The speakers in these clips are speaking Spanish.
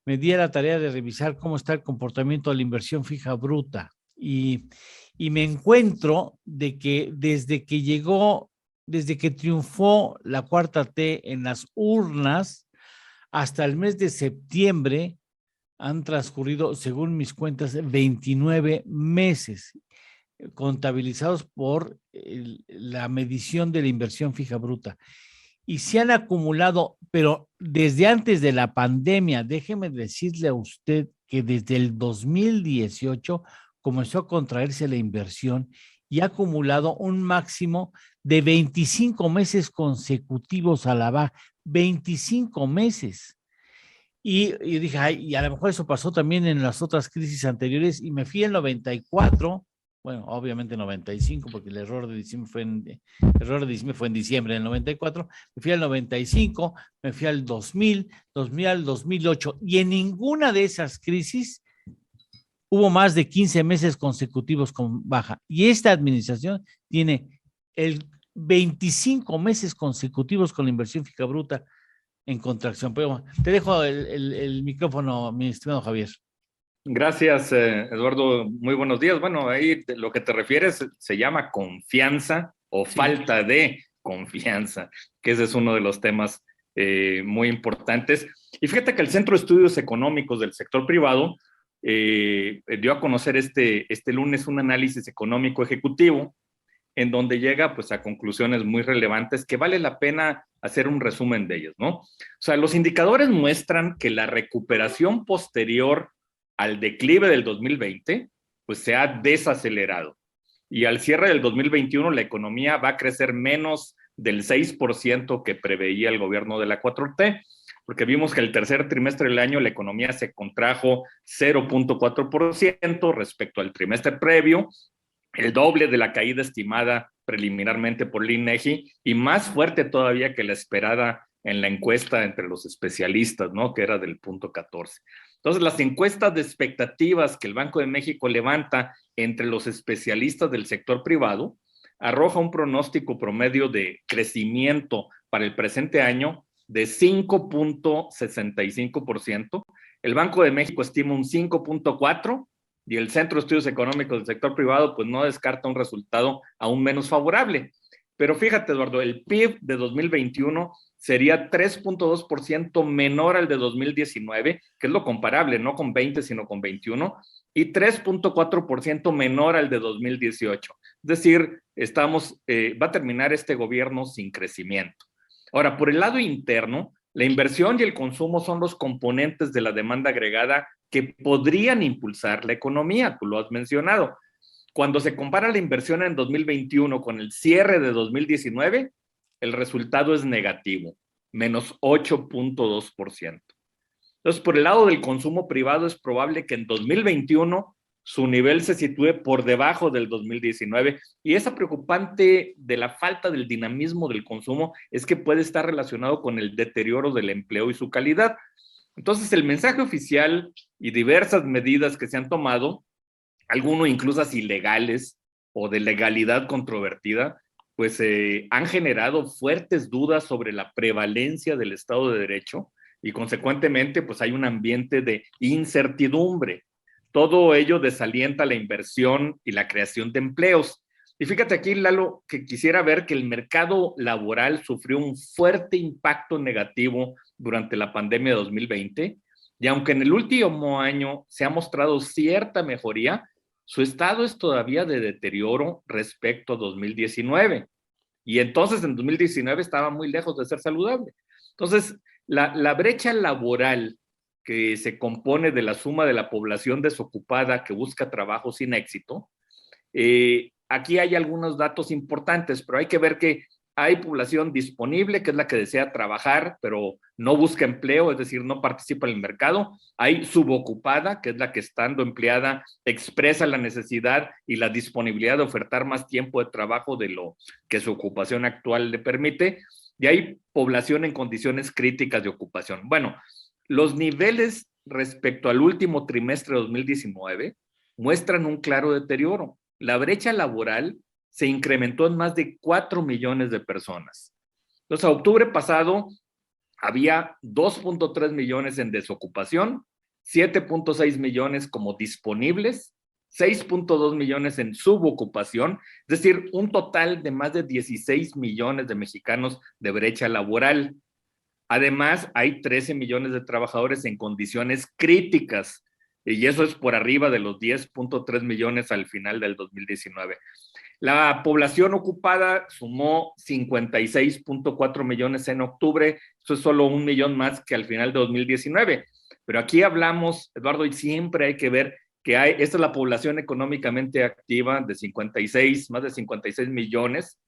me di a la tarea de revisar cómo está el comportamiento de la inversión fija bruta y me encuentro de que desde que triunfó la cuarta T en las urnas hasta el mes de septiembre, han transcurrido, según mis cuentas, 29 meses contabilizados por la medición de la inversión fija bruta. Y se han acumulado, pero desde antes de la pandemia, déjeme decirle a usted que desde el 2018 comenzó a contraerse la inversión y ha acumulado un máximo de 25 meses consecutivos a la baja, 25 meses. Y dije, ay, y a lo mejor eso pasó también en las otras crisis anteriores, y me fui en 94, bueno, obviamente 95, porque el error de diciembre fue en diciembre del 94, me fui al 95, me fui al 2000, al 2008, y en ninguna de esas crisis hubo más de 15 meses consecutivos con baja. Y esta administración tiene el 25 meses consecutivos con la inversión fija bruta en contracción. Pero te dejo el micrófono, mi estimado Javier. Gracias, Eduardo. Muy buenos días. Bueno, ahí lo que te refieres se llama confianza o Sí. falta de confianza, que ese es uno de los temas muy importantes. Y fíjate que el Centro de Estudios Económicos del Sector Privado dio a conocer este lunes un análisis económico ejecutivo en donde llega pues a conclusiones muy relevantes que vale la pena hacer un resumen de ellas, ¿no? O sea, los indicadores muestran que la recuperación posterior al declive del 2020 pues se ha desacelerado y al cierre del 2021 la economía va a crecer menos del 6% que preveía el gobierno de la 4T, porque vimos que el tercer trimestre del año la economía se contrajo 0.4% respecto al trimestre previo, el doble de la caída estimada preliminarmente por el INEGI y más fuerte todavía que la esperada en la encuesta entre los especialistas, ¿no? Que era del punto 14. Entonces, las encuestas de expectativas que el Banco de México levanta entre los especialistas del sector privado arroja un pronóstico promedio de crecimiento para el presente año de 5.65%. El Banco de México estima un 5.4%, y el Centro de Estudios Económicos del Sector Privado pues no descarta un resultado aún menos favorable. Pero fíjate, Eduardo, el PIB de 2021 sería 3.2% menor al de 2019, que es lo comparable, no con 20, sino con 21, y 3.4% menor al de 2018. Es decir, va a terminar este gobierno sin crecimiento. Ahora, por el lado interno, la inversión y el consumo son los componentes de la demanda agregada que podrían impulsar la economía, tú lo has mencionado. Cuando se compara la inversión en 2021 con el cierre de 2019, el resultado es negativo, menos 8.2%. Entonces, por el lado del consumo privado, es probable que en 2021 su nivel se sitúe por debajo del 2019, y esa preocupante de la falta del dinamismo del consumo es que puede estar relacionado con el deterioro del empleo y su calidad. Entonces, el mensaje oficial y diversas medidas que se han tomado, algunos incluso ilegales o de legalidad controvertida, pues han generado fuertes dudas sobre la prevalencia del Estado de Derecho y consecuentemente pues hay un ambiente de incertidumbre. Todo ello desalienta la inversión y la creación de empleos. Y fíjate aquí, Lalo, que quisiera ver que el mercado laboral sufrió un fuerte impacto negativo durante la pandemia de 2020, y aunque en el último año se ha mostrado cierta mejoría, su estado es todavía de deterioro respecto a 2019. Y entonces en 2019 estaba muy lejos de ser saludable. Entonces, la brecha laboral que se compone de la suma de la población desocupada que busca trabajo sin éxito, aquí hay algunos datos importantes, pero hay que ver que hay población disponible, que es la que desea trabajar, pero no busca empleo, es decir, no participa en el mercado. Hay subocupada, que es la que estando empleada expresa la necesidad y la disponibilidad de ofertar más tiempo de trabajo de lo que su ocupación actual le permite. Y hay población en condiciones críticas de ocupación. Bueno, los niveles respecto al último trimestre de 2019 muestran un claro deterioro. La brecha laboral se incrementó en más de 4 millones de personas. Entonces, a octubre pasado había 2.3 millones en desocupación 7.6 millones como disponibles, 6.2 millones en subocupación, es decir, un total de más de 16 millones de mexicanos de brecha laboral. Además, hay 13 millones de trabajadores en condiciones críticas, y eso es por arriba de los 10.3 millones al final del 2019. La población ocupada sumó 56.4 millones en octubre, eso es solo 1 millón más que al final de 2019. Pero aquí hablamos, Eduardo, y siempre hay que ver que esta es la población económicamente activa de 56, más de 56 millones,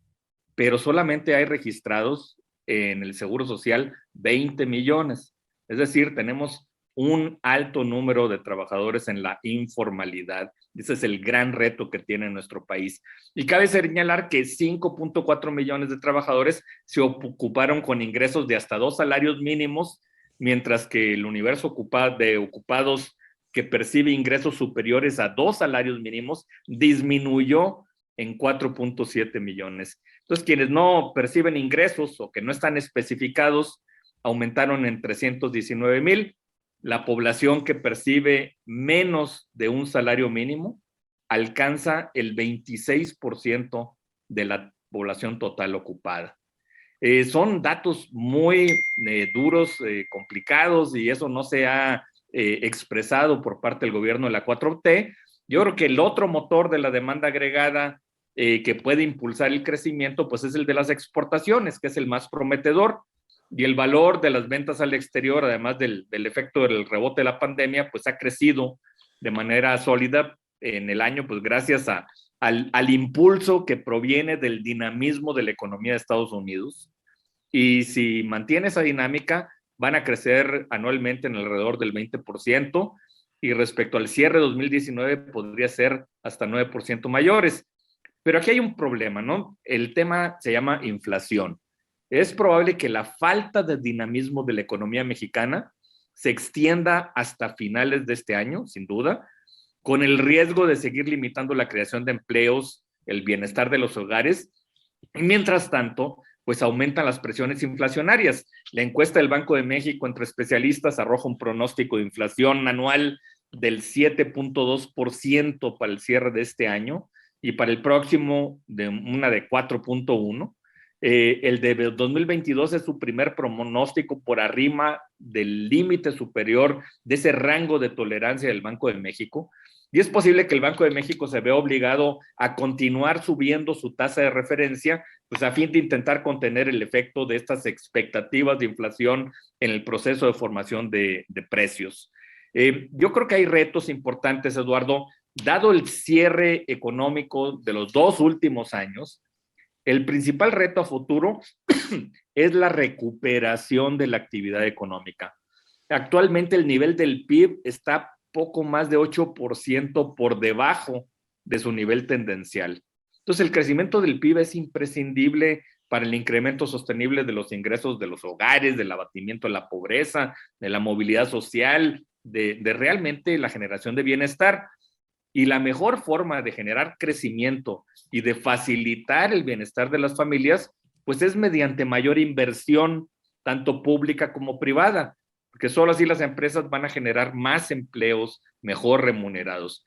pero solamente hay registrados en el Seguro Social 20 millones. Es decir, tenemos un alto número de trabajadores en la informalidad. Ese es el gran reto que tiene nuestro país. Y cabe señalar que 5.4 millones de trabajadores se ocuparon con ingresos de hasta 2 salarios mínimos, mientras que el universo de ocupados que percibe ingresos superiores a 2 salarios mínimos disminuyó en 4.7 millones. Entonces, quienes no perciben ingresos o que no están especificados aumentaron en 319,000. La población que percibe menos de un salario mínimo alcanza el 26% de la población total ocupada. Son datos muy duros, complicados, y eso no se ha expresado por parte del gobierno de la 4T. Yo creo que el otro motor de la demanda agregada que puede impulsar el crecimiento, pues es el de las exportaciones, que es el más prometedor, y el valor de las ventas al exterior, además del efecto del rebote de la pandemia, pues ha crecido de manera sólida en el año, pues gracias al impulso que proviene del dinamismo de la economía de Estados Unidos. Y si mantiene esa dinámica, van a crecer anualmente en alrededor del 20%, y respecto al cierre de 2019 podría ser hasta 9% mayores. Pero aquí hay un problema, ¿no? El tema se llama inflación. Es probable que la falta de dinamismo de la economía mexicana se extienda hasta finales de este año, sin duda, con el riesgo de seguir limitando la creación de empleos, el bienestar de los hogares, y mientras tanto, pues aumentan las presiones inflacionarias. La encuesta del Banco de México entre especialistas arroja un pronóstico de inflación anual del 7.2% para el cierre de este año, y para el próximo de 4.1%. El de 2022 es su primer pronóstico por arriba del límite superior de ese rango de tolerancia del Banco de México, y es posible que el Banco de México se vea obligado a continuar subiendo su tasa de referencia, pues a fin de intentar contener el efecto de estas expectativas de inflación en el proceso de formación de precios. Yo creo que hay retos importantes, Eduardo, dado el cierre económico de los 2 últimos años. El principal reto a futuro es la recuperación de la actividad económica. Actualmente el nivel del PIB está poco más de 8% por debajo de su nivel tendencial. Entonces, el crecimiento del PIB es imprescindible para el incremento sostenible de los ingresos de los hogares, del abatimiento de la pobreza, de la movilidad social, de realmente la generación de bienestar. Y la mejor forma de generar crecimiento y de facilitar el bienestar de las familias, pues es mediante mayor inversión, tanto pública como privada, porque solo así las empresas van a generar más empleos mejor remunerados.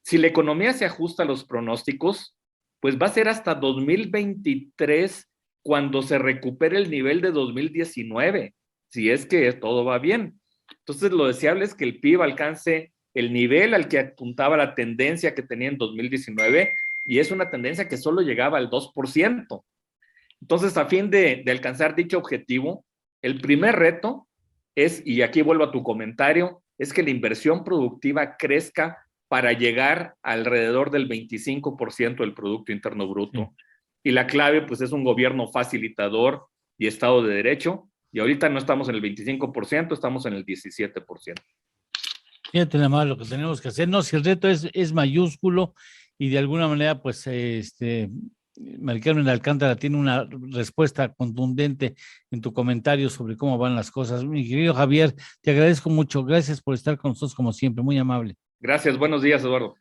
Si la economía se ajusta a los pronósticos, pues va a ser hasta 2023 cuando se recupere el nivel de 2019, si es que todo va bien. Entonces, lo deseable es que el PIB alcance el nivel al que apuntaba la tendencia que tenía en 2019, y es una tendencia que solo llegaba al 2%. Entonces, a fin de alcanzar dicho objetivo, el primer reto es, y aquí vuelvo a tu comentario, es que la inversión productiva crezca para llegar alrededor del 25% del Producto Interno Bruto. Sí. Y la clave, pues, es un gobierno facilitador y Estado de Derecho, y ahorita no estamos en el 25%, estamos en el 17%. Fíjate nada más lo que tenemos que hacer. No, si el reto es mayúsculo, y de alguna manera, pues, Mari Carmen Alcántara tiene una respuesta contundente en tu comentario sobre cómo van las cosas. Mi querido Javier, te agradezco mucho. Gracias por estar con nosotros como siempre, muy amable. Gracias, buenos días, Eduardo.